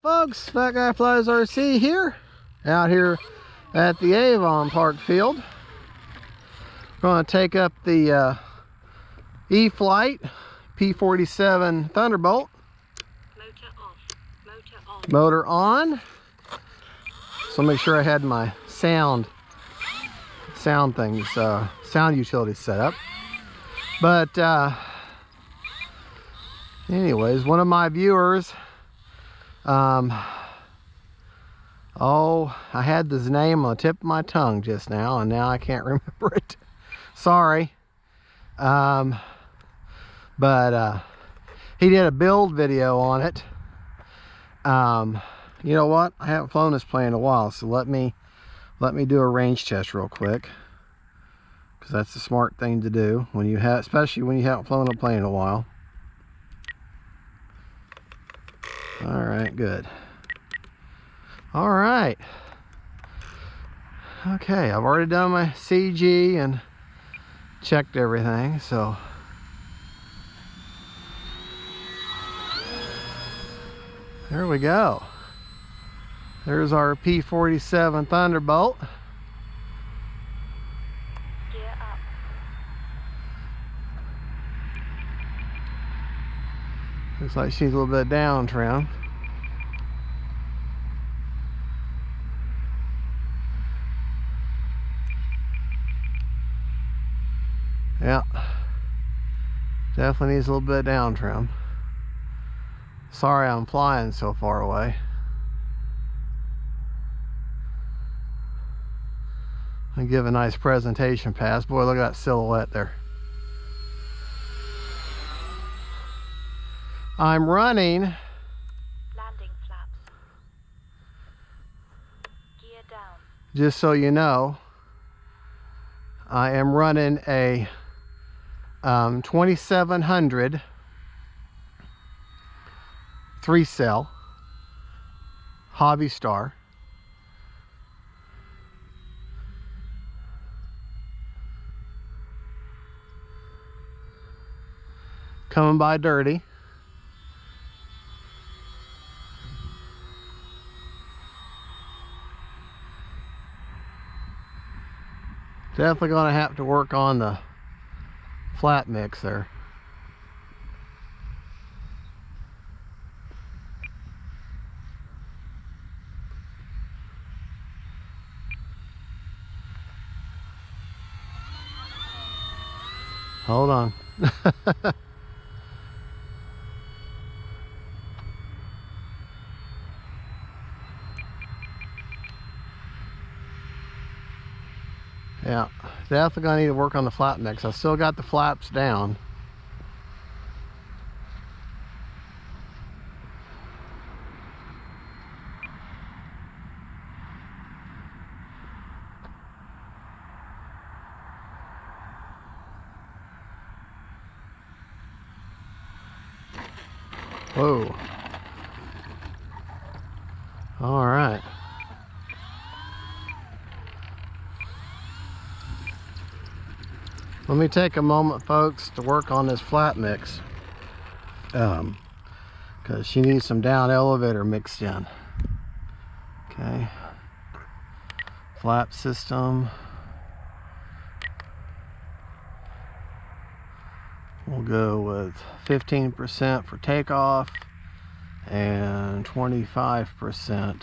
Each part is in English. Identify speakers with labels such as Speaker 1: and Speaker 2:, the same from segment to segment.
Speaker 1: Folks, Fat Guy Flies RC here, out here at the Avon Park field. We're going to take up the e-flite P47 Thunderbolt. Motor on. So make sure I had my sound things, sound utilities set up. But anyways, one of my viewers, oh, I had this name on the tip of my tongue just now, and now I can't remember it. Sorry. But he did a build video on it. You know what? I haven't flown this plane in a while, so let me do a range test real quick, because that's the smart thing to do when you have, especially when you haven't flown a plane in a while. All right, good. All right. Okay, I've already done my CG and checked everything, so there we go. There's our P47 Thunderbolt.
Speaker 2: Gear up.
Speaker 1: Looks like she's a little bit down trim. Yeah, definitely needs a little bit of down trim. Sorry I'm flying so far away. I give a nice presentation pass. Boy, look at that silhouette there. I'm running.
Speaker 2: Landing flaps. Gear down.
Speaker 1: Just so you know, I am running a 2700 3-cell Hobby Star. Coming by dirty. Definitely gonna have to work on the flat mix there. Hold on. Yeah, definitely gonna need to work on the flap mix. I still got the flaps down. Whoa. All right. Let me take a moment, folks, to work on this flat mix, because she needs some down elevator mixed in. Okay, flap system. We'll go with 15% for takeoff and 25%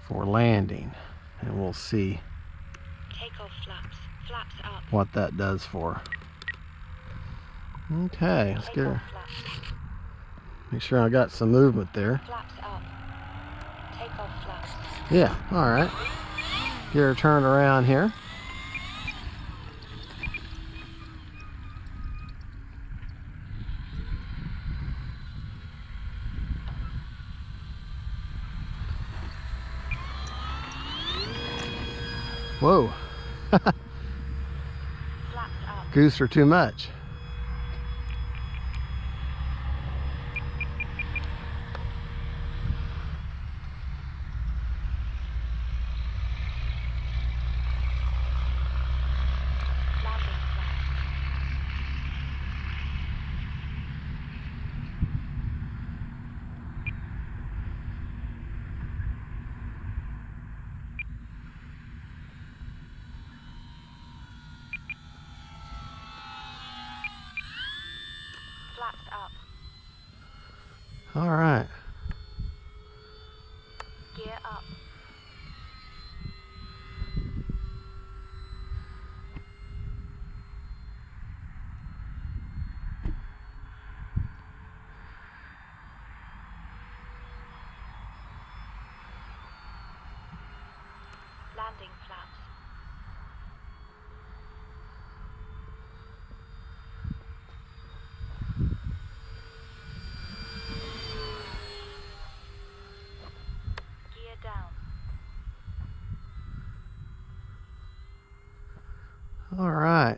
Speaker 1: for landing, and we'll see
Speaker 2: Takeoff flaps. Flaps up.
Speaker 1: what that does for. Okay, let's get her. Make sure I got some movement there.
Speaker 2: Flaps up. Takeoff flaps.
Speaker 1: Yeah, all right. Get her turned around here. Whoa.
Speaker 2: Flaps up.
Speaker 1: Goose her too much.
Speaker 2: Landing flaps.
Speaker 1: All right.
Speaker 2: Gear up. Landing flaps. Gear down.
Speaker 1: All right.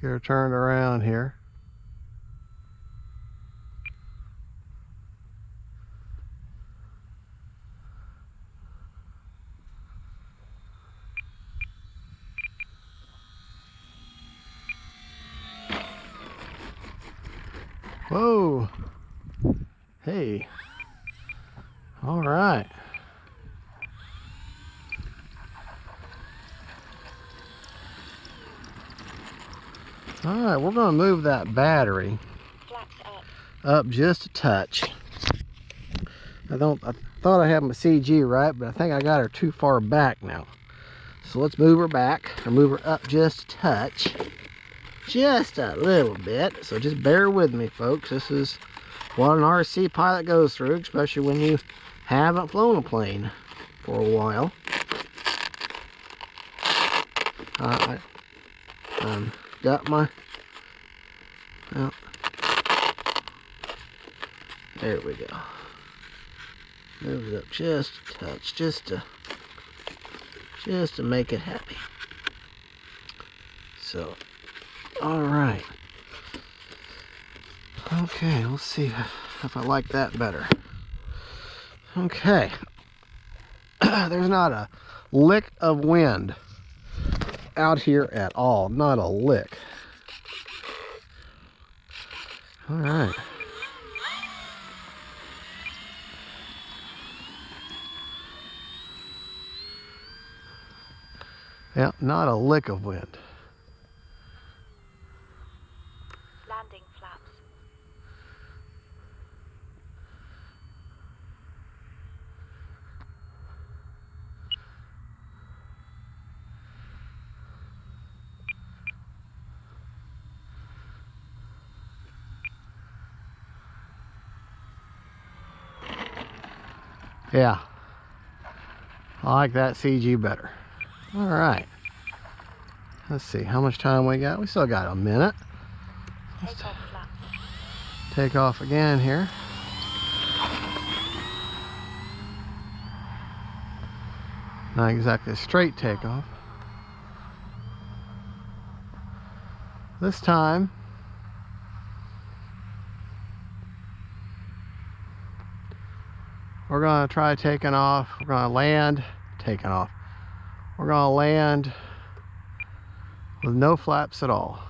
Speaker 1: Get her turned around here. Whoa. Hey. All right. All right, we're going to move that battery
Speaker 2: Flaps
Speaker 1: up just a touch. I thought I had my CG right, but I think I got her too far back now. So let's move her back, or move her up just a touch. Just a little bit. So just bear with me, folks. This is what an RC pilot goes through, especially when you haven't flown a plane for a while. Got my... Well, there we go. Move it up just a touch, just to make it happy. So, all right. Okay, let's see if I like that better. Okay. There's not a lick of wind out here at all. Not a lick. All right. Yeah, not a lick of wind.
Speaker 2: landing flaps.
Speaker 1: Yeah, I like that CG better. All right, let's see how much time we got. We still got a minute.
Speaker 2: Take off flaps.
Speaker 1: Take off again here. Not exactly a straight takeoff. This time we're going to try taking off. We're going to land, taking off. We're going to land with no flaps at all.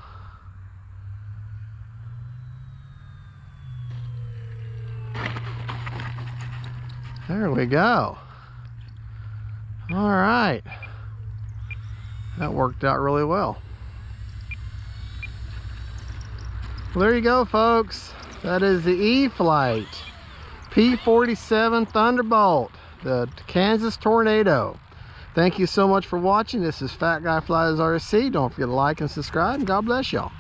Speaker 1: There we go. All right. That worked out really well. Well, there you go, folks. That is the e-flite P47 Thunderbolt, the Kansas Tornado. Thank you so much for watching. This is Fat Guy Flies RC. Don't forget to like and subscribe, and God bless y'all.